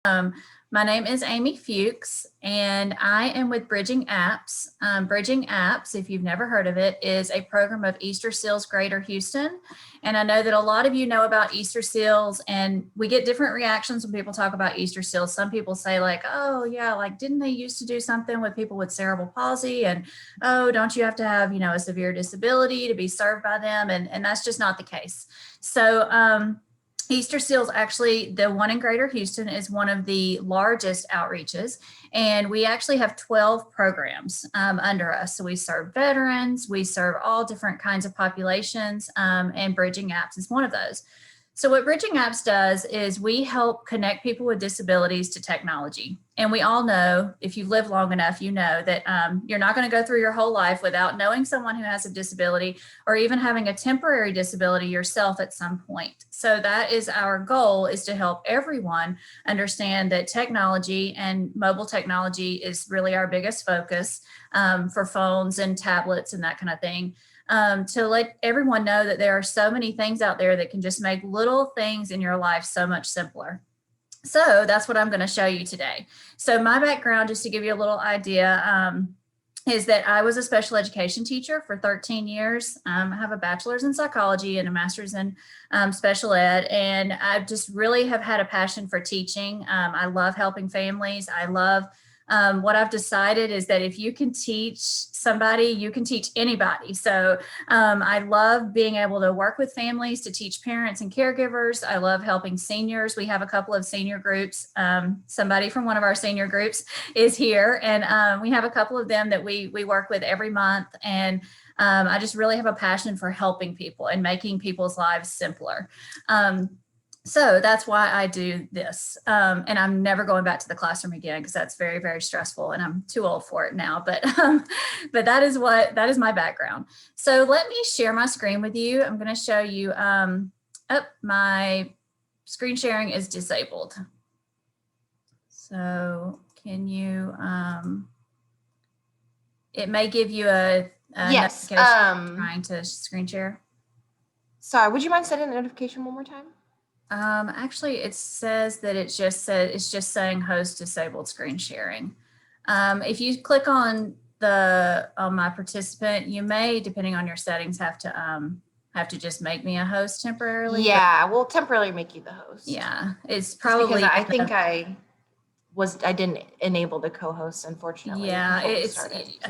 My name is Amy Fuchs, and I am with Bridging Apps. Bridging Apps, if you've never heard of it, is a program of Easter Seals Greater Houston. And I know that a lot of you know about Easter Seals, and we get different reactions when people talk about Easter Seals. Some people say like, oh yeah, like didn't they used to do something with people with cerebral palsy? And oh, don't you have to have, a severe disability to be served by them? And that's just not the case. So, Easter Seals, actually, the one in Greater Houston is one of the largest outreaches, and we actually have 12 programs under us. So we serve veterans, we serve all different kinds of populations, and Bridging Apps is one of those. So what Bridging Apps does is we help connect people with disabilities to technology. And we all know, if you've lived long enough, you know that you're not going to go through your whole life without knowing someone who has a disability or even having a temporary disability yourself at some point. So that is our goal, is to help everyone understand that technology and mobile technology is really our biggest focus for phones and tablets and that kind of thing. To let everyone know that there are so many things out there that can just make little things in your life so much simpler. So that's what I'm going to show you today. So my background, just to give you a little idea, is that I was a special education teacher for 13 years. I have a bachelor's in psychology and a master's in special ed. And I just really have had a passion for teaching. I love helping families. I love what I've decided is that if you can teach somebody, you can teach anybody. So I love being able to work with families, to teach parents and caregivers. I love helping seniors. We have a couple of senior groups. Somebody from one of our senior groups is here, and we have a couple of them that we work with every month. And I just really have a passion for helping people and making people's lives simpler. So that's why I do this. And I'm never going back to the classroom again, because that's very, very stressful and I'm too old for it now. But that is my background. So let me share my screen with you. I'm going to show you, my screen sharing is disabled. So can you, it may give you a yes, notification trying to screen share. Sorry, would you mind setting the notification one more time? Actually, it says that it's just saying host disabled screen sharing. If you click on my participant, you may, depending on your settings, have to just make me a host temporarily. Yeah, we'll temporarily make you the host. Yeah, it's probably because I think I didn't enable the co-host, unfortunately. Yeah, I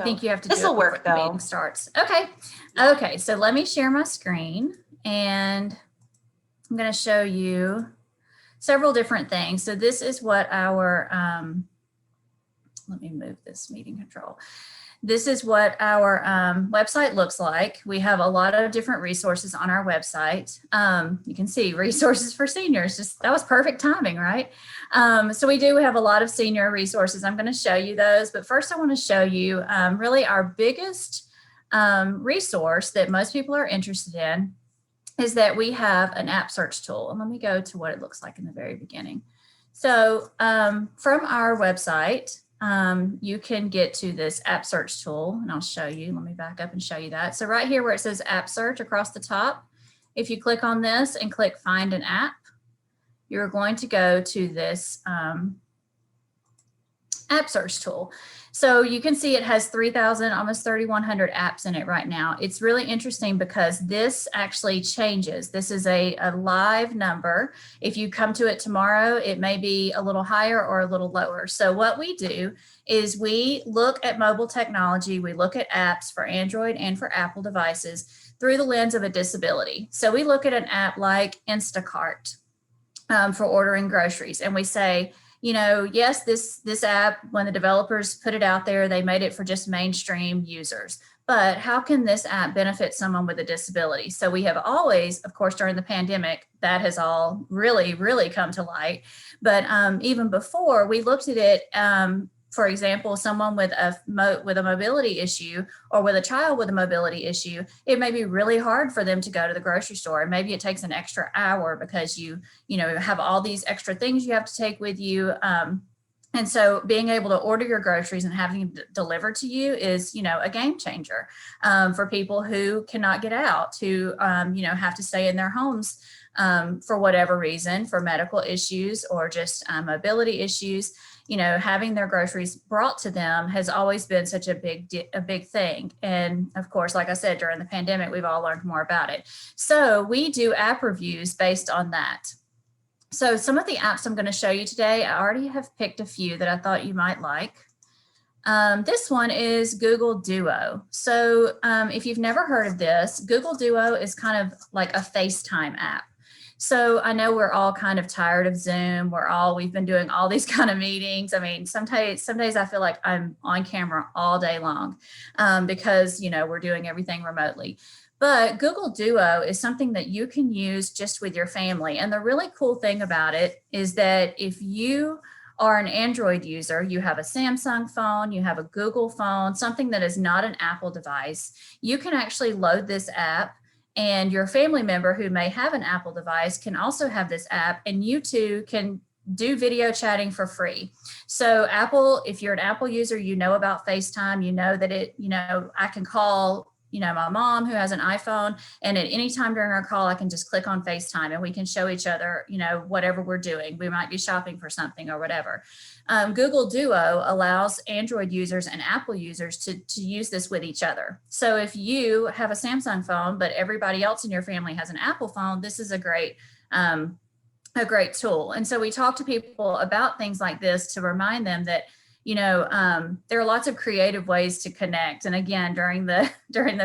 think you have to. This will work though. The meeting starts. Okay. Yeah. Okay. So let me share my screen, and I'm going to show you several different things. So this is what our, let me move this meeting control. This is what our website looks like. We have a lot of different resources on our website. You can see resources for seniors. That was perfect timing, right? So we do have a lot of senior resources. I'm going to show you those. But first I want to show you really our biggest resource that most people are interested in is that we have an app search tool. And let me go to what it looks like in the very beginning. So from our website, you can get to this app search tool, and I'll show you. Let me back up and show you that. So right here where it says app search across the top, if you click on this and click find an app, you're going to go to this app search tool. So you can see it has 3,000, almost 3,100 apps in it right now. It's really interesting because this actually changes. This is a live number. If you come to it tomorrow, it may be a little higher or a little lower. So what we do is we look at mobile technology. We look at apps for Android and for Apple devices through the lens of a disability. So we look at an app like Instacart for ordering groceries, and we say, yes, this app, when the developers put it out there, they made it for just mainstream users. But how can this app benefit someone with a disability? So we have always, of course, during the pandemic, that has all really, really come to light. But even before, we looked at it, for example, someone with a mobility issue or with a child with a mobility issue, it may be really hard for them to go to the grocery store. Maybe it takes an extra hour because you have all these extra things you have to take with you. And so being able to order your groceries and having them delivered to you is, a game changer for people who cannot get out, who, have to stay in their homes for whatever reason, for medical issues or just mobility issues. Having their groceries brought to them has always been such a big thing. And of course, like I said, during the pandemic, we've all learned more about it. So we do app reviews based on that. So some of the apps I'm going to show you today, I already have picked a few that I thought you might like. This one is Google Duo. So if you've never heard of this, Google Duo is kind of like a FaceTime app. So I know we're all kind of tired of Zoom. We've been doing all these kind of meetings. I mean, some days I feel like I'm on camera all day long because, we're doing everything remotely. But Google Duo is something that you can use just with your family. And the really cool thing about it is that if you are an Android user, you have a Samsung phone, you have a Google phone, something that is not an Apple device, you can actually load this app, and your family member who may have an Apple device can also have this app, and you two can do video chatting for free. So Apple, if you're an Apple user, you know about FaceTime, you know that I can call my mom who has an iPhone, and at any time during our call, I can just click on FaceTime and we can show each other, whatever we're doing. We might be shopping for something or whatever. Google Duo allows Android users and Apple users to use this with each other. So if you have a Samsung phone, but everybody else in your family has an Apple phone, this is a great tool. And so we talk to people about things like this to remind them that there are lots of creative ways to connect. And again, during the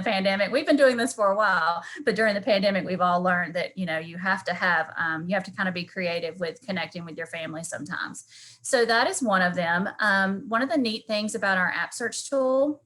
pandemic, we've been doing this for a while, but during the pandemic, we've all learned that, you have to kind of be creative with connecting with your family sometimes. So that is one of them. One of the neat things about our app search tool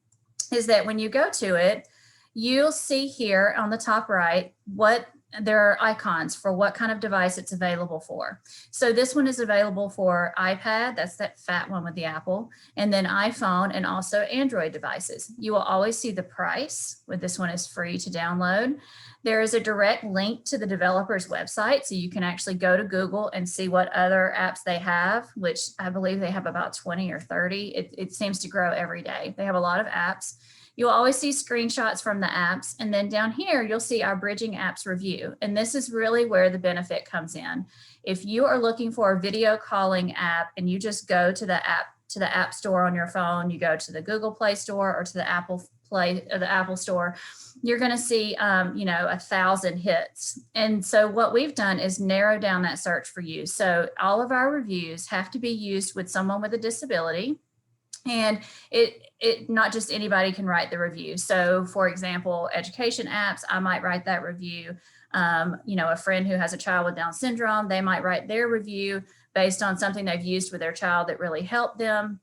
is that when you go to it, you'll see here on the top right what there are icons for what kind of device it's available for. So this one is available for iPad, that's that fat one with the Apple, and then iPhone and also Android devices. You will always see the price, with this one is free to download. There is a direct link to the developer's website, so you can actually go to Google and see what other apps they have, which I believe they have about 20 or 30. It seems to grow every day. They have a lot of apps. You'll always see screenshots from the apps. And then down here, you'll see our Bridging Apps review. And this is really where the benefit comes in. If you are looking for a video calling app and you just go to the app store on your phone, you go to the Google Play Store or to the Apple Store, you're going to see, 1,000 hits. And so what we've done is narrow down that search for you. So all of our reviews have to be used with someone with a disability. And it not just anybody can write the review. So for example, education apps, I might write that review. A friend who has a child with Down syndrome, they might write their review based on something they've used with their child that really helped them.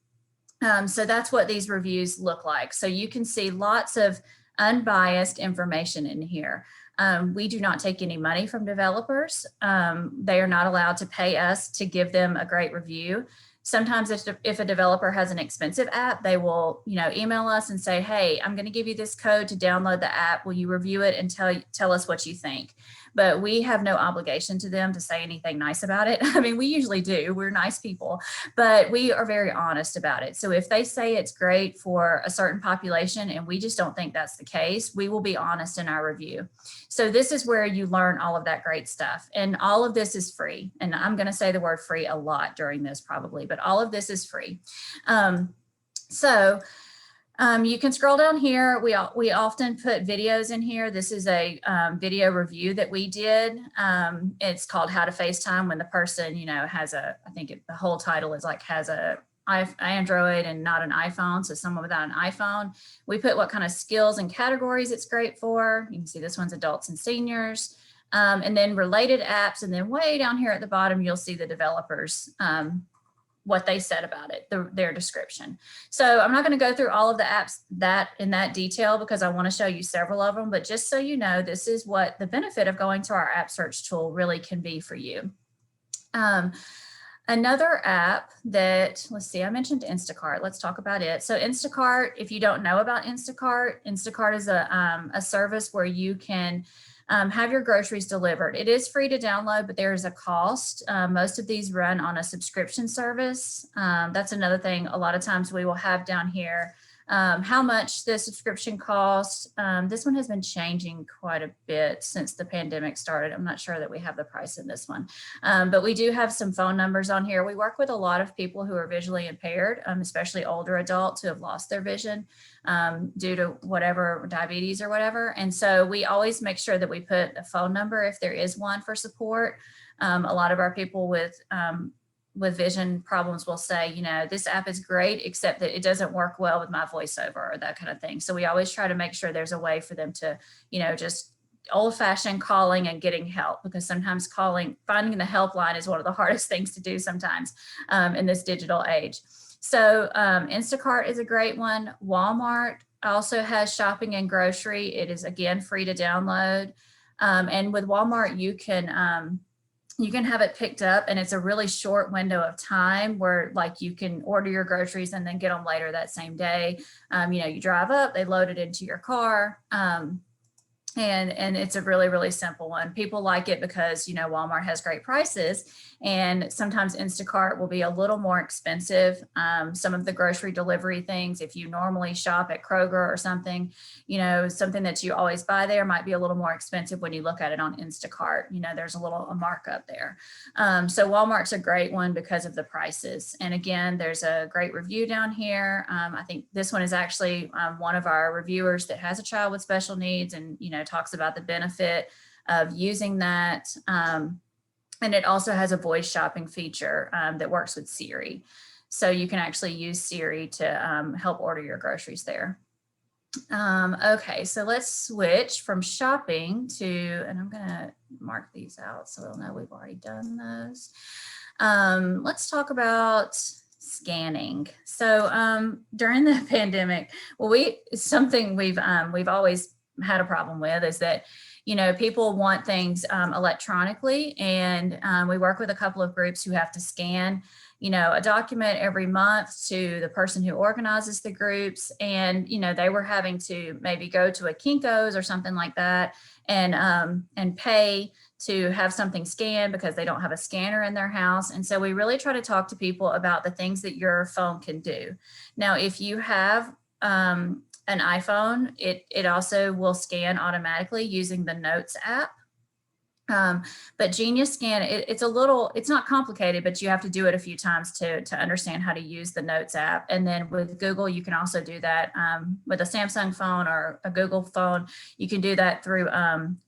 So that's what these reviews look like. So you can see lots of unbiased information in here. We do not take any money from developers. They are not allowed to pay us to give them a great review. Sometimes if a developer has an expensive app, they will, email us and say, hey, I'm going to give you this code to download the app. Will you review it and tell us what you think? But we have no obligation to them to say anything nice about it. I mean, we usually do. We're nice people, but we are very honest about it. So if they say it's great for a certain population and we just don't think that's the case, we will be honest in our review. So this is where you learn all of that great stuff. And all of this is free. And I'm going to say the word free a lot during this probably, but all of this is free. You can scroll down here. We often put videos in here. This is a video review that we did. It's called How to FaceTime when the person, the whole title is like has a Android and not an iPhone. So someone without an iPhone. We put what kind of skills and categories it's great for. You can see this one's adults and seniors. And then related apps. And then way down here at the bottom, you'll see the developers, what they said about it, their description. So I'm not going to go through all of the apps in that detail because I want to show you several of them, but just so you know, this is what the benefit of going to our app search tool really can be for you. Another app that, let's see, I mentioned Instacart. Let's talk about it. So Instacart, if you don't know about Instacart, Instacart is a service where you can have your groceries delivered. It is free to download, but there is a cost. Most of these run on a subscription service. That's another thing. A lot of times we will have down here how much the subscription costs. This one has been changing quite a bit since the pandemic started. I'm not sure that we have the price in this one, but we do have some phone numbers on here. We work with a lot of people who are visually impaired, especially older adults who have lost their vision due to whatever, diabetes or whatever. And so we always make sure that we put a phone number if there is one for support. A lot of our people with vision problems will say, you know, this app is great, except that it doesn't work well with my voiceover or that kind of thing. So we always try to make sure there's a way for them to, you know, just old-fashioned calling and getting help, because sometimes finding the helpline is one of the hardest things to do sometimes in this digital age. So Instacart is a great one. Walmart also has shopping and grocery. It is, again, free to download. And with Walmart, you can have it picked up, and it's a really short window of time where, like, you can order your groceries and then get them later that same day. You know, you drive up, they load it into your car. And it's a really, really simple one. People like it because, you know, Walmart has great prices, and sometimes Instacart will be a little more expensive. Some of the grocery delivery things, if you normally shop at Kroger or something, you know, something that you always buy there might be a little more expensive when you look at it on Instacart. You know, there's a markup there. So Walmart's a great one because of the prices. And again, there's a great review down here. I think this one is actually one of our reviewers that has a child with special needs, and, you know, talks about the benefit of using that. And it also has a voice shopping feature that works with Siri. So you can actually use Siri to help order your groceries there. Okay, so let's switch from shopping to, and I'm gonna mark these out so they'll know we've already done those. Let's talk about scanning. So during the pandemic, well, something we've always had a problem with is that, you know, people want things electronically, and we work with a couple of groups who have to scan, you know, a document every month to the person who organizes the groups. And, you know, they were having to maybe go to a Kinko's or something like that and pay to have something scanned because they don't have a scanner in their house. And so we really try to talk to people about the things that your phone can do. Now, if you have an iPhone, it also will scan automatically using the Notes app. But Genius Scan, it's not complicated, but you have to do it a few times to understand how to use the Notes app. And then with Google, you can also do that with a Samsung phone or a Google phone. You can do that through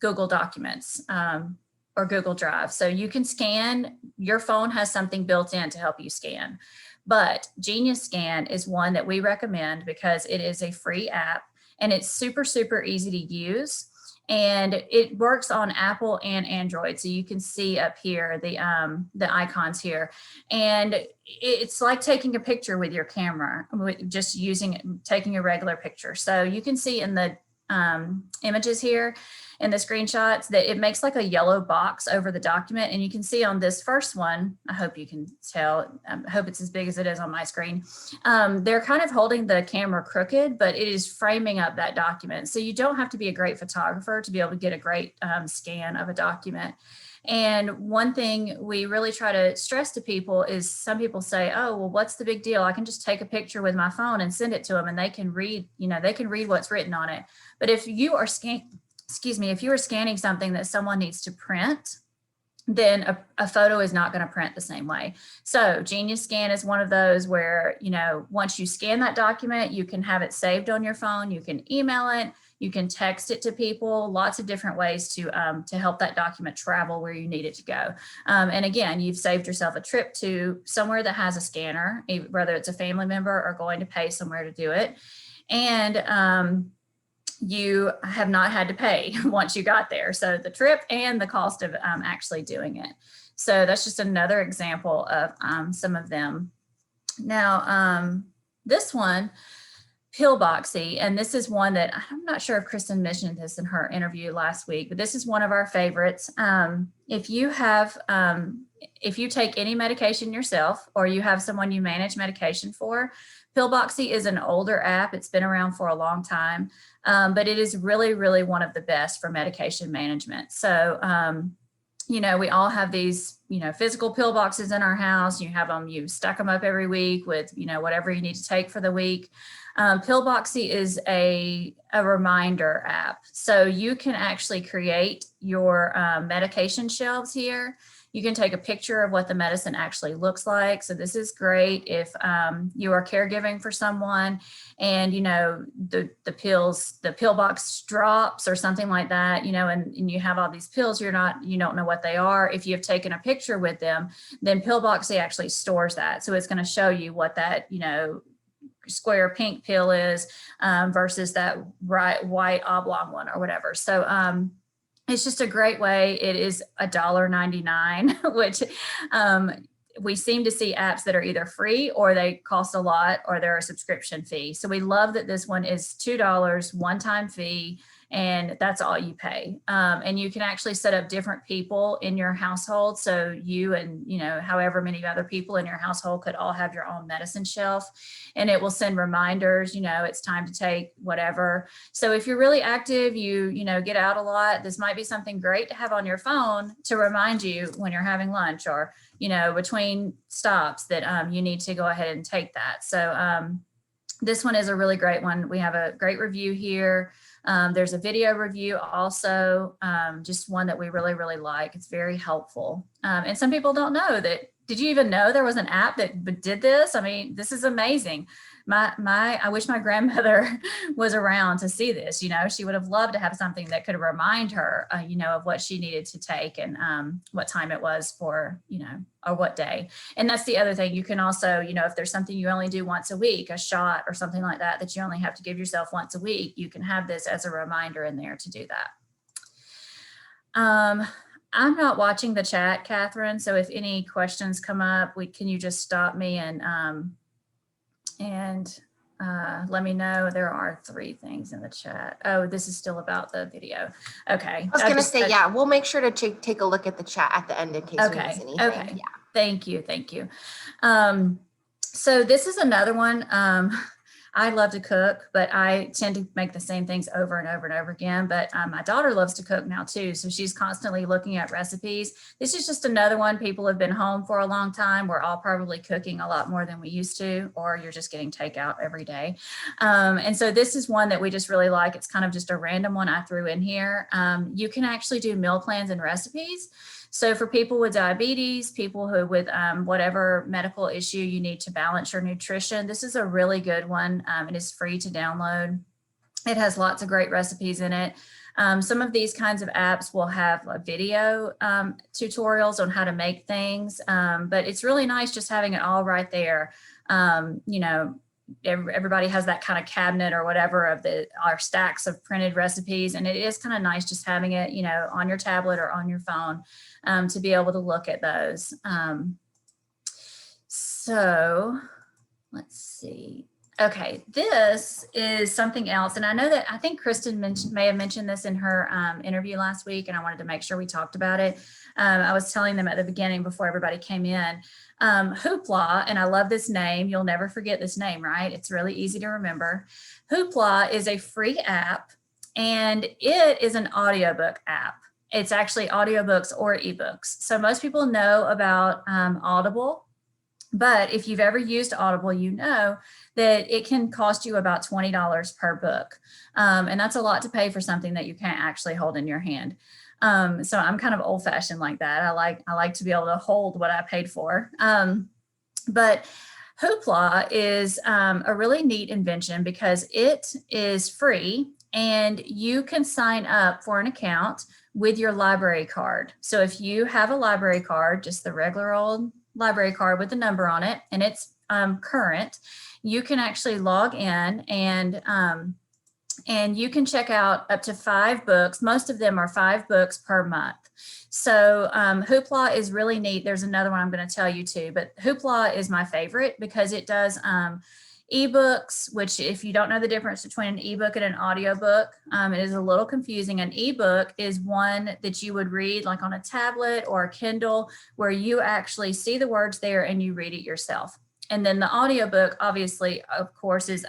Google Documents or Google Drive. So you can scan, your phone has something built in to help you scan. But Genius Scan is one that we recommend because it is a free app, and it's super, super easy to use. And it works on Apple and Android. So you can see up here the icons here. And it's like taking a picture with your camera, just taking a regular picture. So you can see in the images here in the screenshots that it makes like a yellow box over the document. And you can see on this first one, I hope you can tell, I hope it's as big as it is on my screen. They're kind of holding the camera crooked, but it is framing up that document. So you don't have to be a great photographer to be able to get a great scan of a document. And one thing we really try to stress to people is, some people say, oh, well, what's the big deal? I can just take a picture with my phone and send it to them, and they can read, they can read what's written on it. But if you are if you are scanning something that someone needs to print, then a photo is not going to print the same way. So Genius Scan is one of those where, once you scan that document, you can have it saved on your phone, you can email it, you can text it to people, lots of different ways to help that document travel where you need it to go. And again, you've saved yourself a trip to somewhere that has a scanner, whether it's a family member or going to pay somewhere to do it. And you have not had to pay once you got there. So the trip and the cost of actually doing it. So that's just another example of some of them. Now, this one, Pillboxy, and this is one that I'm not sure if Kristen mentioned this in her interview last week, but this is one of our favorites. If you take any medication yourself, or you have someone you manage medication for, Pillboxy is an older app. It's been around for a long time, but it is really, really one of the best for medication management. So, we all have these, physical pill boxes in our house. You have them, you stack them up every week with, whatever you need to take for the week. Pillboxy is a reminder app. So you can actually create your medication shelves here. You can take a picture of what the medicine actually looks like. So this is great if you are caregiving for someone and, the pill box drops or something like that, and you have all these pills, you don't know what they are. If you have taken a picture with them, then Pillboxy actually stores that. So it's going to show you what that, square pink pill is versus that white oblong one or whatever. So it's just a great way. It is $1.99, which we seem to see apps that are either free or they cost a lot or they're a subscription fee. So we love that this one is $2 one-time fee, and that's all you pay. And you can actually set up different people in your household. So you and, however many other people in your household could all have your own medicine shelf, and it will send reminders, it's time to take whatever. So if you're really active, you get out a lot, this might be something great to have on your phone to remind you when you're having lunch or, between stops that you need to go ahead and take that. So this one is a really great one. We have a great review here. There's a video review also, just one that we really, really like. It's very helpful. And some people don't know that. Did you even know there was an app that did this? I mean, this is amazing. I wish my grandmother was around to see this. She would have loved to have something that could remind her, of what she needed to take and what time it was for, or what day. And that's the other thing. You can also, if there's something you only do once a week, a shot or something like that you only have to give yourself once a week, you can have this as a reminder in there to do that. I'm not watching the chat, Catherine. So if any questions come up, can you just stop me and let me know. There are 3 things in the chat. Oh, this is still about the video. Okay. I was going to say, yeah, we'll make sure to take a look at the chat at the end in case we miss anything. Okay. Yeah. Thank you. So this is another one. I love to cook, but I tend to make the same things over and over and over again. But my daughter loves to cook now too. So she's constantly looking at recipes. This is just another one. People have been home for a long time. We're all probably cooking a lot more than we used to, or you're just getting takeout every day. And so this is one that we just really like. It's kind of just a random one I threw in here. You can actually do meal plans and recipes. So for people with diabetes, people who with whatever medical issue you need to balance your nutrition, this is a really good one. It is free to download. It has lots of great recipes in it. Some of these kinds of apps will have video tutorials on how to make things, but it's really nice just having it all right there. Everybody has that kind of cabinet or whatever of our stacks of printed recipes. And it is kind of nice just having it, on your tablet or on your phone to be able to look at those. So let's see. Okay, this is something else. And I think Kristen may have mentioned this in her interview last week, and I wanted to make sure we talked about it. I was telling them at the beginning before everybody came in, Hoopla, and I love this name. You'll never forget this name, right? It's really easy to remember. Hoopla is a free app, and it is an audiobook app. It's actually audiobooks or ebooks. So most people know about Audible, but if you've ever used Audible, you know that it can cost you about $20 per book. And that's a lot to pay for something that you can't actually hold in your hand. So I'm kind of old fashioned like that. I like to be able to hold what I paid for. But Hoopla is a really neat invention because it is free and you can sign up for an account with your library card. So if you have a library card, just the regular old library card with the number on it, and it's current, you can actually log in and you can check out up to 5 books. Most of them are 5 books per month. So Hoopla is really neat. There's another one I'm going to tell you too, but Hoopla is my favorite because it does ebooks, which if you don't know the difference between an ebook and an audiobook, it is a little confusing. An ebook is one that you would read like on a tablet or a Kindle, where you actually see the words there and you read it yourself. And then the audiobook, obviously, of course, is,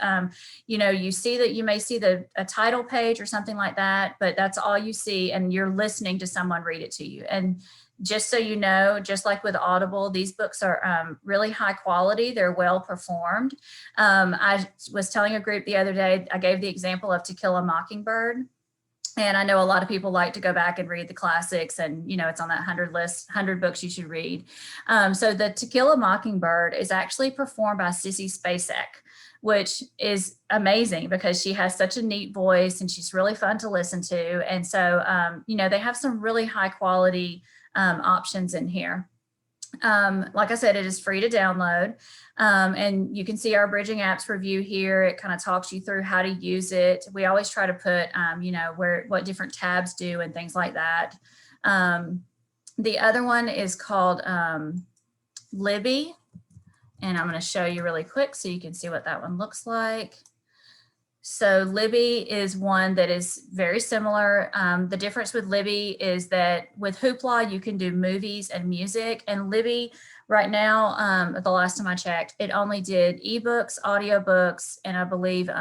you know, you see that you may see a title page or something like that, but that's all you see, and you're listening to someone read it to you. And just so you know, just like with Audible, these books are really high quality. They're well performed. I was telling a group the other day, I gave the example of To Kill a Mockingbird. And I know a lot of people like to go back and read the classics, and, you know, it's on that 100 list, 100 books you should read. So the To Kill a Mockingbird is actually performed by Sissy Spacek, which is amazing because she has such a neat voice and she's really fun to listen to. And so, you know, they have some really high quality options in here. Like I said, it is free to download, and you can see our Bridging Apps review here. It kind of talks you through how to use it. We always try to put, you know, what different tabs do and things like that. The other one is called Libby, and I'm going to show you really quick so you can see what that one looks like. So Libby is one that is very similar. The difference with Libby is that with Hoopla, you can do movies and music. And Libby right now, the last time I checked, it only did ebooks, audiobooks, and I believe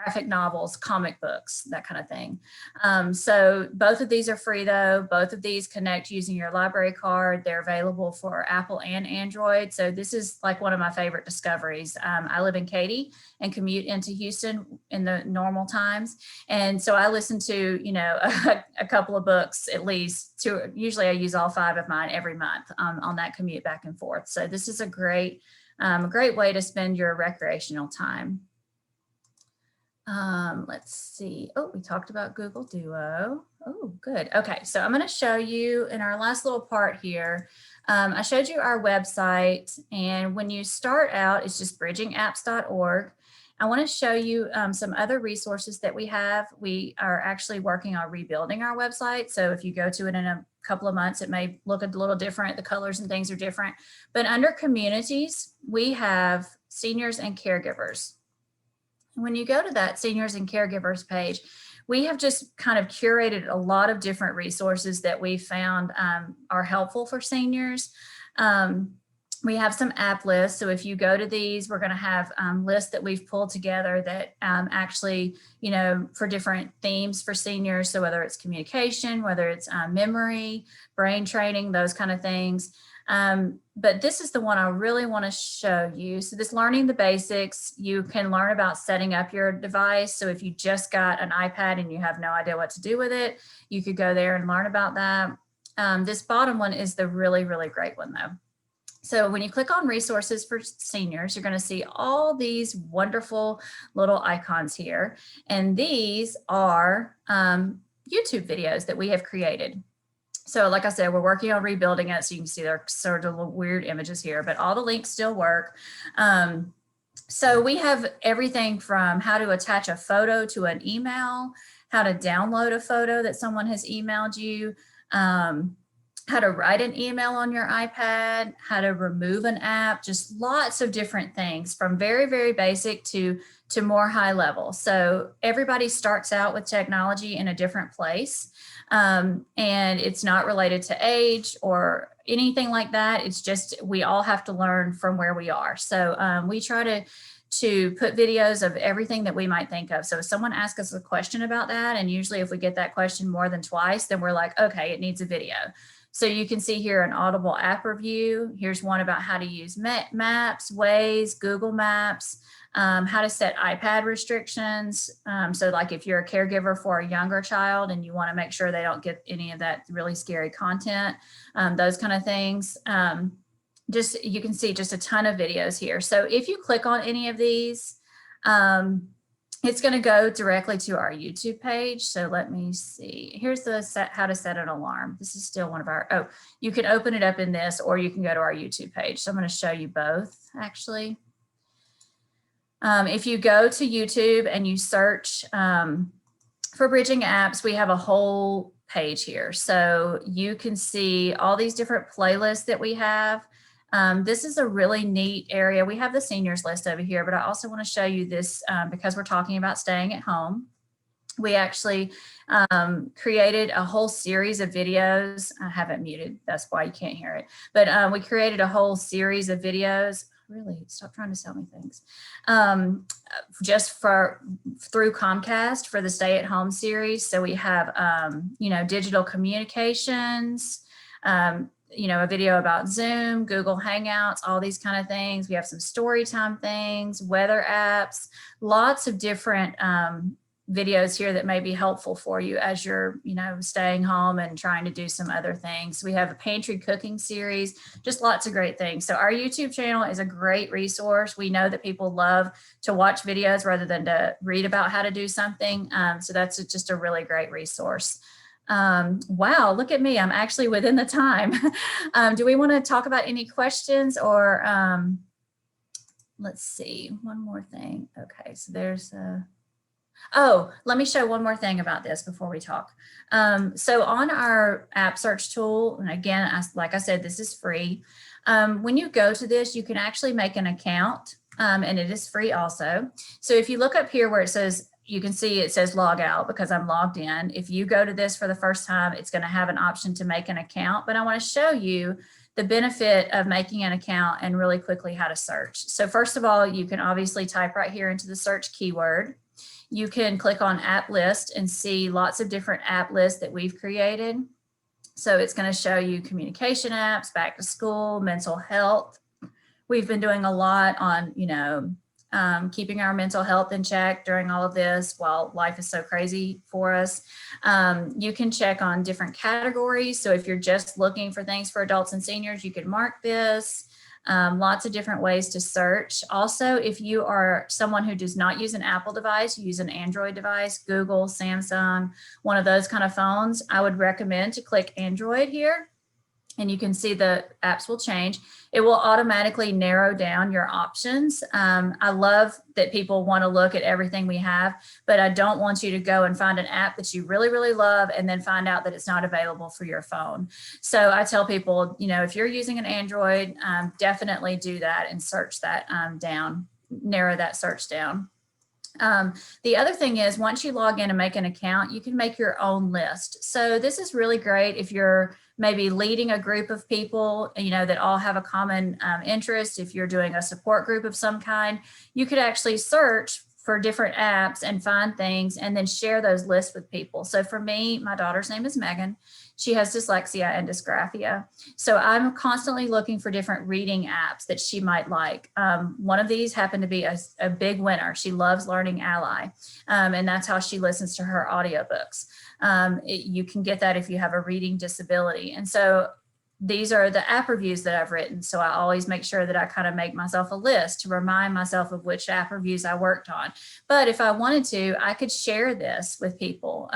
graphic novels, comic books, that kind of thing. So both of these are free though. Both of these connect using your library card. They're available for Apple and Android. So this is like one of my favorite discoveries. I live in Katy and commute into Houston in the normal times. And so I listen to, you know, a couple of books at least. Usually I use all 5 of mine every month on that commute back and forth. So this is a great way to spend your recreational time. Let's see. Oh, we talked about Google Duo. Oh, good. Okay, so I'm going to show you in our last little part here. I showed you our website, and when you start out, it's just bridgingapps.org. I want to show you some other resources that we have. We are actually working on rebuilding our website. So if you go to it in a couple of months, it may look a little different. The colors and things are different. But under communities, we have seniors and caregivers. When you go to that seniors and caregivers page, we have just kind of curated a lot of different resources that we found are helpful for seniors. We have some app lists. So if you go to these, we're going to have lists that we've pulled together that actually, you know, for different themes for seniors. So whether it's communication, whether it's memory, brain training, those kind of things. But this is the one I really want to show you. So this learning the basics, you can learn about setting up your device. So if you just got an iPad and you have no idea what to do with it, you could go there and learn about that. This bottom one is the really, really great one though. So when you click on resources for seniors, you're going to see all these wonderful little icons here. And these are YouTube videos that we have created. So like I said, we're working on rebuilding it. So you can see there are sort of weird images here, but all the links still work. So we have everything from how to attach a photo to an email, how to download a photo that someone has emailed you, how to write an email on your iPad, how to remove an app, just lots of different things from very, very basic to more high level. So everybody starts out with technology in a different place. And it's not related to age or anything like that. It's just, we all have to learn from where we are. So we try to put videos of everything that we might think of. So if someone asks us a question about that, and usually if we get that question more than twice, then we're like, okay, it needs a video. So you can see here an Audible app review. Here's one about how to use Maps, Waze, Google Maps, how to set iPad restrictions. So like if you're a caregiver for a younger child and you want to make sure they don't get any of that really scary content, those kind of things. Just, you can see just a ton of videos here. So if you click on any of these, it's going to go directly to our YouTube page. So let me see. Here's the how to set an alarm. This is still one of our, you can open it up in this, or you can go to our YouTube page. So I'm going to show you both actually. If you go to YouTube and you search for Bridging Apps, we have a whole page here. So you can see all these different playlists that we have. This is a really neat area. We have the seniors list over here, but I also want to show you this because we're talking about staying at home. We actually created a whole series of videos. I have it muted, that's why you can't hear it. But we created a whole series of videos. Really, stop trying to sell me things. Just through Comcast for the Stay at Home series. So we have, digital communications, a video about Zoom, Google Hangouts, all these kind of things. We have some story time things, weather apps, lots of different videos here that may be helpful for you as you're, staying home and trying to do some other things. We have a pantry cooking series, just lots of great things. So our YouTube channel is a great resource. We know that people love to watch videos rather than to read about how to do something. So that's just a really great resource. Wow, look at me. I'm actually within the time. Do we want to talk about any questions or let's see, one more thing. Okay, so there's oh, let me show one more thing about this before we talk. So on our app search tool, and again, like I said, this is free. When you go to this, you can actually make an account and it is free also. So if you look up here where it says, you can see it says log out because I'm logged in. If you go to this for the first time, it's going to have an option to make an account, but I want to show you the benefit of making an account and really quickly how to search. So first of all, you can obviously type right here into the search keyword. You can click on app list and see lots of different app lists that we've created. So it's going to show you communication apps, back to school, mental health. We've been doing a lot on, keeping our mental health in check during all of this while life is so crazy for us. You can check on different categories. So if you're just looking for things for adults and seniors, you can mark this. Lots of different ways to search. Also, if you are someone who does not use an Apple device, you use an Android device, Google, Samsung, one of those kind of phones, I would recommend to click Android here. And you can see the apps will change. It will automatically narrow down your options. I love that people want to look at everything we have, but I don't want you to go and find an app that you really, really love and then find out that it's not available for your phone. So I tell people, if you're using an Android, definitely do that and search that down, narrow that search down. The other thing is once you log in and make an account, you can make your own list. So this is really great if you're maybe leading a group of people, that all have a common interest. If you're doing a support group of some kind, you could actually search for different apps and find things and then share those lists with people. So for me, my daughter's name is Megan. She has dyslexia and dysgraphia. So I'm constantly looking for different reading apps that she might like. One of these happened to be a big winner. She loves Learning Ally, and that's how she listens to her audiobooks. You can get that if you have a reading disability. And so these are the app reviews that I've written. So I always make sure that I kind of make myself a list to remind myself of which app reviews I worked on. But if I wanted to, I could share this with people.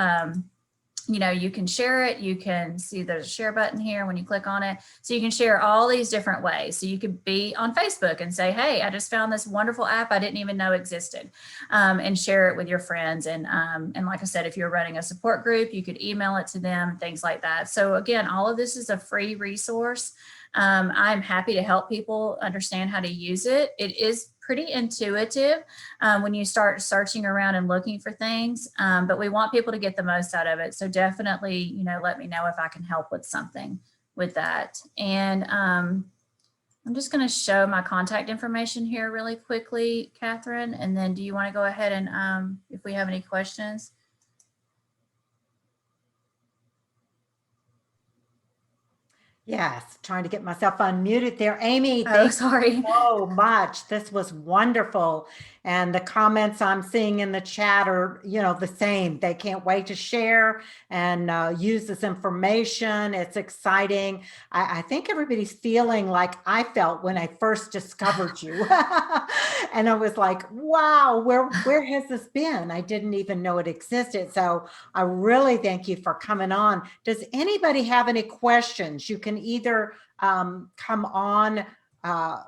You can share it. You can see there's a share button here when you click on it. So you can share all these different ways. So you could be on Facebook and say, hey, I just found this wonderful app I didn't even know existed, and share it with your friends. And like I said, if you're running a support group, you could email it to them, things like that. So again, all of this is a free resource. I'm happy to help people understand how to use it. It is pretty intuitive when you start searching around and looking for things, but we want people to get the most out of it. So definitely, let me know if I can help with something with that. And I'm just going to show my contact information here really quickly, Catherine. And then do you want to go ahead and if we have any questions? Yes, trying to get myself unmuted there. Amy, thank sorry. you so much. This was wonderful. And the comments I'm seeing in the chat are, the same. They can't wait to share and use this information. It's exciting. I think everybody's feeling like I felt when I first discovered you. And I was like, wow, where has this been? I didn't even know it existed. So I really thank you for coming on. Does anybody have any questions? You can either come on,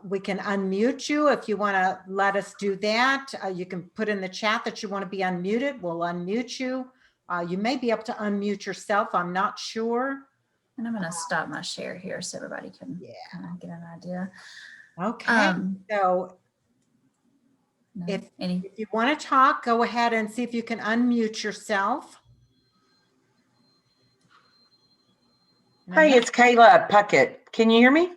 we can unmute you if you want to let us do that. You can put in the chat that you want to be unmuted. We'll unmute you. You may be able to unmute yourself. I'm not sure. And I'm going to stop my share here so everybody can kind of get an idea. Okay. So No, if any? you want to talk, go ahead and see if you can unmute yourself. Hi, it's Kayla Puckett. Can you hear me?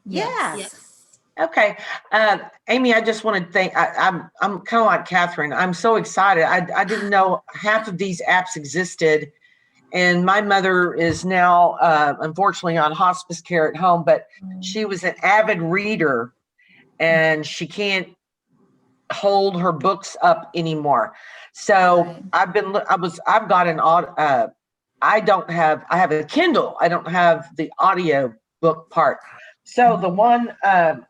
Yes. Okay. Amy, I just want to thank, I'm kind of like Catherine. I'm so excited. I didn't know half of these apps existed. And my mother is now, unfortunately, on hospice care at home, but she was an avid reader and she can't hold her books up anymore. So Right. I've got an I have a Kindle. I don't have the audio book part. So the one, the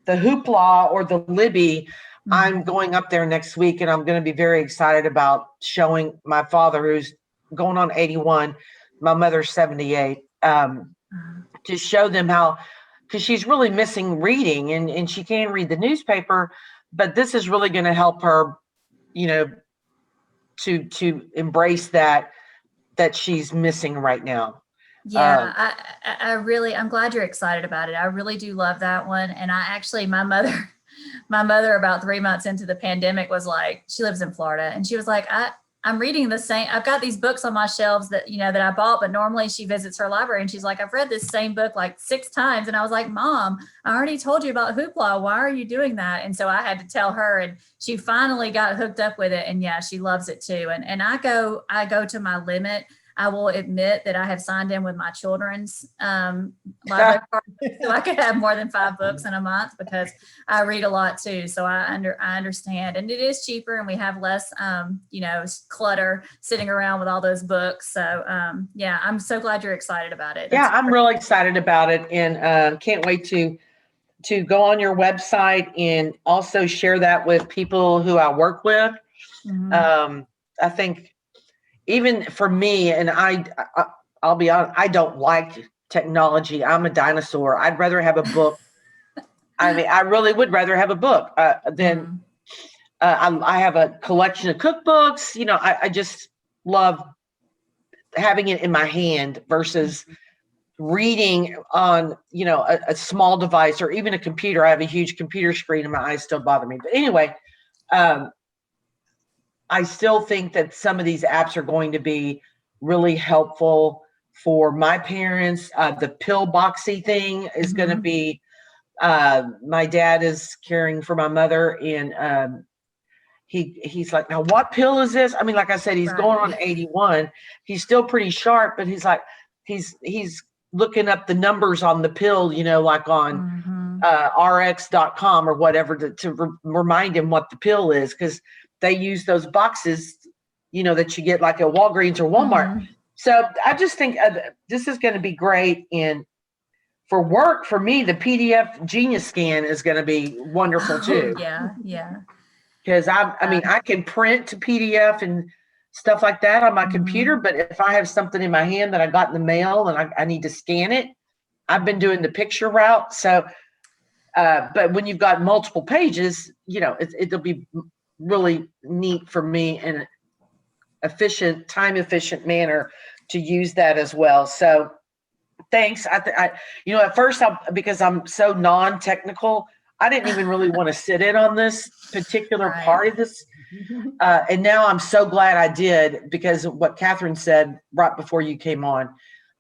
Hoopla or the Libby, I'm going up there next week and I'm going to be very excited about showing my father, who's going on 81, my mother's 78, to show them how, because she's really missing reading and she can read the newspaper, but this is really going to help her, you know, to embrace that she's missing right now. Yeah, I'm glad you're excited about it. I really do love that one. And I actually, my mother about 3 months into the pandemic was like, she lives in Florida, and she was like, I'm reading the same, I've got these books on my shelves that, you know, that I bought, but normally she visits her library and she's like, I've read this same book like 6 times. And I was like, Mom, I already told you about Hoopla. Why are you doing that? And so I had to tell her, and she finally got hooked up with it. And yeah, she loves it too. And I go to my limit. I will admit that I have signed in with my children's library card so I could have more than 5 books in a month, because I read a lot too. So I understand, and it is cheaper, and we have less, you know, clutter sitting around with all those books. So yeah, I'm so glad you're excited about it. Yeah, I'm really excited about it, and can't wait to go on your website and also share that with people who I work with. I think even for me, and I'll be honest, I don't like technology. I'm a dinosaur. I'd rather have a book. I mean, I really would rather have a book than I have a collection of cookbooks. You know, I just love having it in my hand versus reading on, you know, a small device or even a computer. I have a huge computer screen and my eyes still bother me. But anyway, I still think that some of these apps are going to be really helpful for my parents. The pillboxy thing is going to be, my dad is caring for my mother, and he's like, now what pill is this? I mean, like I said, he's going on 81. He's still pretty sharp, but he's like, he's looking up the numbers on the pill, you know, like on rx.com or whatever to remind him what the pill is, because they use those boxes, you know, that you get like at Walgreens or Walmart. So I just think this is going to be great. And for work, for me, the PDF Genius Scan is going to be wonderful too. Yeah. Because I mean, I can print to PDF and stuff like that on my computer, but if I have something in my hand that I got in the mail and I need to scan it, I've been doing the picture route. So, but when you've got multiple pages, you know, it'll be really neat for me in an efficient, time efficient manner to use that as well. So thanks. I you know, at first, because I'm so non-technical, I didn't even really want to sit in on this particular part of this. And now I'm so glad I did, because of what Catherine said right before you came on,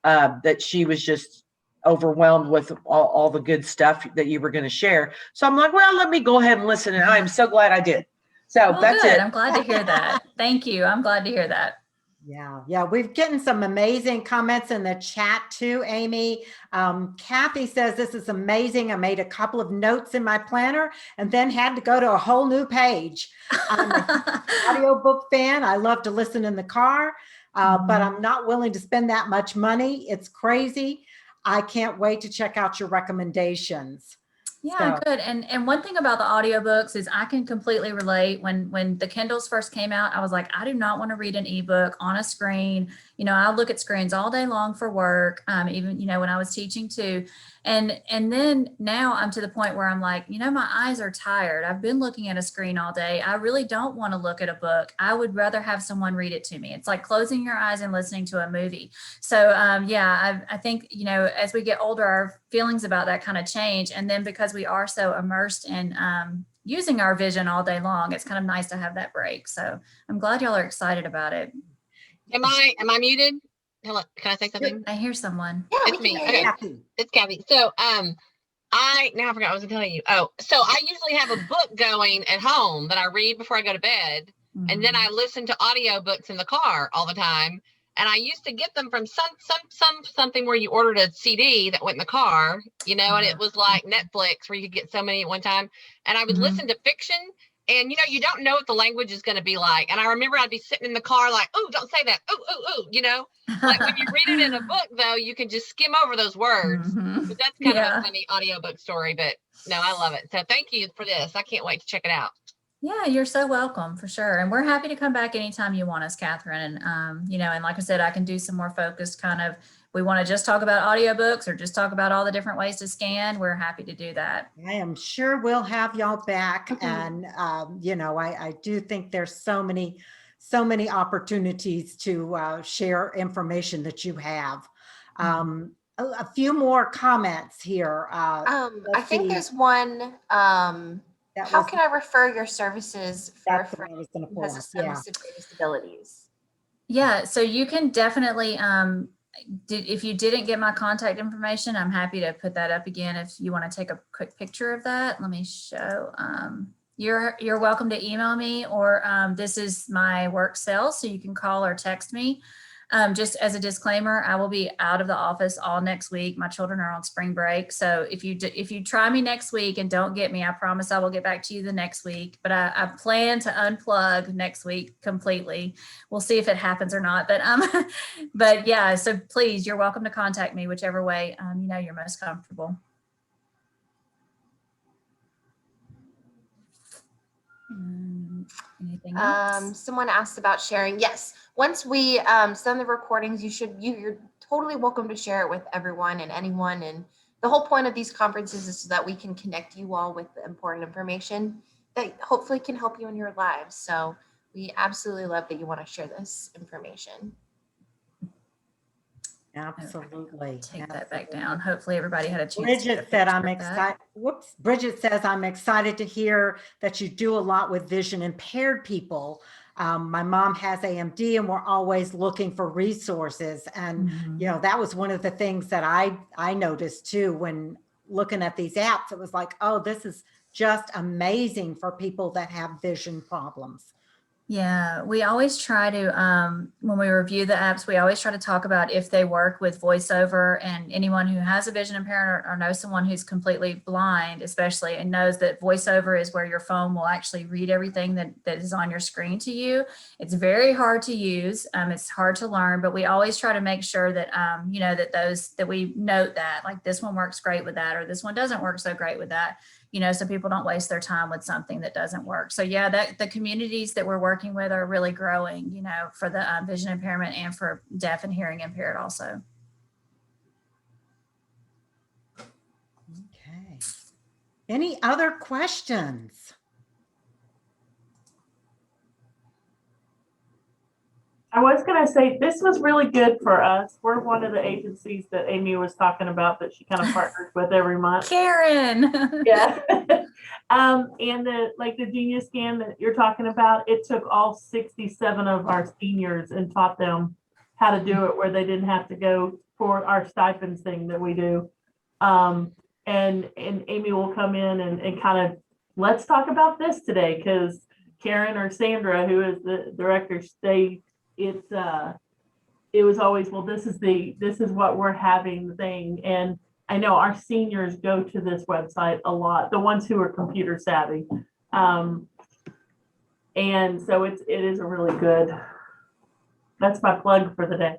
that she was just overwhelmed with all the good stuff that you were going to share. So I'm like, well, let me go ahead and listen. And I'm so glad I did. So Well, that's good. it. I'm glad to hear that. Thank you. I'm glad to hear that. Yeah. We've gotten some amazing comments in the chat too, Amy. Kathy says, this is amazing. I made a couple of notes in my planner and then had to go to a whole new page. I'm an audiobook fan. I love to listen in the car, but I'm not willing to spend that much money. It's crazy. I can't wait to check out your recommendations. Yeah, good. And one thing about the audiobooks is I can completely relate. When the Kindles first came out, I was like, I do not want to read an ebook on a screen, I look at screens all day long for work, even, when I was teaching too. And then now I'm to the point where I'm like, my eyes are tired. I've been looking at a screen all day. I really don't want to look at a book. I would rather have someone read it to me. It's like closing your eyes and listening to a movie. So I think, as we get older, our feelings about that kind of change. And then because we are so immersed in using our vision all day long, it's kind of nice to have that break. So I'm glad y'all are excited about it. Am I muted? Hello, can I say something? I hear someone. Yeah, It's we me. can hear you. Okay. It's Kathy. So now I forgot what I was gonna tell you. Oh, so I usually have a book going at home that I read before I go to bed. And then I listen to audiobooks in the car all the time. And I used to get them from something where you ordered a CD that went in the car, and it was like Netflix where you could get so many at one time. And I would listen to fiction, and you don't know what the language is going to be like. And I remember I'd be sitting in the car like, oh, don't say that. Oh. Like when you read it in a book, though, you can just skim over those words. But that's kind of a funny audiobook story. But no, I love it. So thank you for this. I can't wait to check it out. Yeah, you're so welcome for sure. And we're happy to come back anytime you want us, Catherine. And, and like I said, I can do some more focused kind of, we want to just talk about audiobooks or just talk about all the different ways to scan. We're happy to do that. I am sure we'll have y'all back. And, I do think there's so many opportunities to share information that you have. A few more comments here. I think there's one. How can I refer your services for a friend who has some severe disabilities? Yeah, so you can definitely, if you didn't get my contact information, I'm happy to put that up again if you want to take a quick picture of that. Let me show. You're welcome to email me, or this is my work cell, so you can call or text me. Just as a disclaimer, I will be out of the office all next week. My children are on spring break. So if you try me next week and don't get me, I promise I will get back to you the next week. But I plan to unplug next week completely. We'll see if it happens or not. But yeah, so please, you're welcome to contact me whichever way you're most comfortable. Anything else? Someone asked about sharing. Yes, once we send the recordings, you're totally welcome to share it with everyone and anyone. And the whole point of these conferences is so that we can connect you all with the important information that hopefully can help you in your lives. So we absolutely love that you want to share this information. Absolutely. Take that back down. Hopefully everybody had a chance. Bridget said, I'm excited. Whoops. Bridget says, I'm excited to hear that you do a lot with vision impaired people. My mom has AMD and we're always looking for resources. And, that was one of the things that I noticed too, when looking at these apps. It was like, oh, this is just amazing for people that have vision problems. Yeah, we always try to, when we review the apps, we always try to talk about if they work with voiceover, and anyone who has a vision impairment or knows someone who's completely blind, especially, and knows that voiceover is where your phone will actually read everything that is on your screen to you. It's very hard to use. It's hard to learn, but we always try to make sure that, that we note that, like, this one works great with that, or this one doesn't work so great with that. So people don't waste their time with something that doesn't work. So yeah, the communities that we're working with are really growing, for the vision impairment and for deaf and hearing impaired also. Okay. Any other questions? I was going to say, this was really good for us. We're one of the agencies that Amy was talking about that she kind of partners with every month. Karen. Yeah. And the Genius Scan that you're talking about, it took all 67 of our seniors and taught them how to do it, where they didn't have to go for our stipends thing that we do. And Amy will come in and kind of, let's talk about this today, because Karen or Sandra, who is the director, it was always, well, this is what we're having thing. And I know our seniors go to this website a lot, the ones who are computer savvy. And so it is a really good, that's my plug for the day.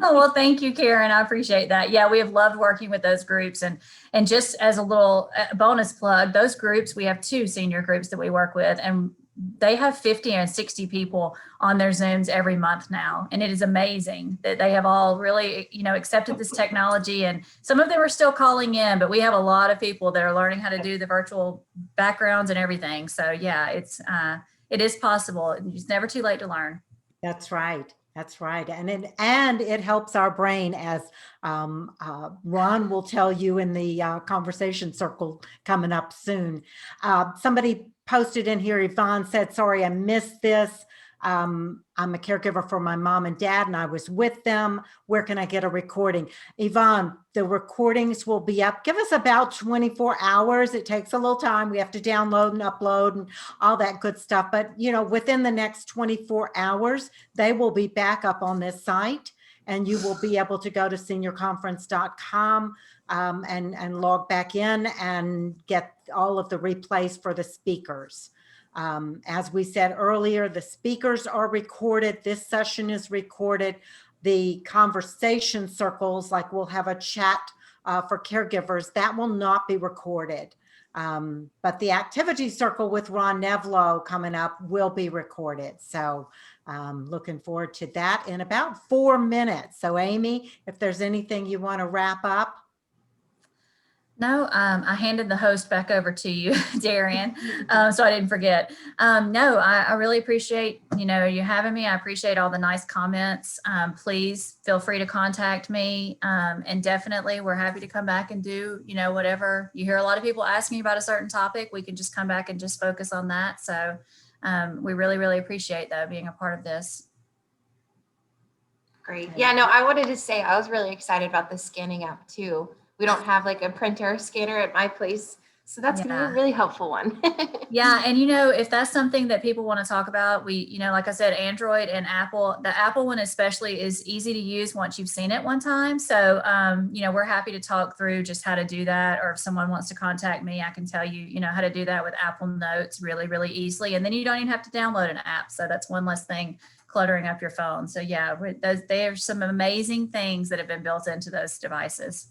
Oh, well, thank you, Karen. I appreciate that. Yeah, we have loved working with those groups. And just as a little bonus plug, those groups, we have 2 senior groups that we work with. And they have 50 and 60 people on their Zooms every month now. And it is amazing that they have all really, accepted this technology. And some of them are still calling in, but we have a lot of people that are learning how to do the virtual backgrounds and everything. So yeah, it is possible. It's never too late to learn. That's right. That's right. And it helps our brain, as Ron will tell you in the conversation circle coming up soon. Somebody posted in here, Yvonne said, sorry, I missed this. I'm a caregiver for my mom and dad, and I was with them. Where can I get a recording? Yvonne, the recordings will be up. Give us about 24 hours. It takes a little time. We have to download and upload and all that good stuff. But, within the next 24 hours, they will be back up on this site, and you will be able to go to seniorconference.com and log back in and get all of the replays for the speakers. As we said earlier, the speakers are recorded. This session is recorded. The conversation circles, like we'll have a chat for caregivers, that will not be recorded. But the activity circle with Ron Nevlo coming up will be recorded. So looking forward to that in about 4 minutes. So Amy, if there's anything you want to wrap up. No, I handed the host back over to you, Darian, so I didn't forget. No, I really appreciate, you having me. I appreciate all the nice comments. Please feel free to contact me. And definitely we're happy to come back and do, whatever. You hear a lot of people ask me about a certain topic. We can just come back and just focus on that. So we really, really appreciate that, being a part of this. Great. Yeah, no, I wanted to say I was really excited about the scanning app too. We don't have like a printer scanner at my place. So that's going to be a really helpful one. Yeah. And, if that's something that people want to talk about, we, like I said, Android and Apple, the Apple one especially is easy to use once you've seen it one time. So, we're happy to talk through just how to do that. Or if someone wants to contact me, I can tell you, how to do that with Apple Notes really, really easily. And then you don't even have to download an app. So that's one less thing cluttering up your phone. So yeah, there's some amazing things that have been built into those devices.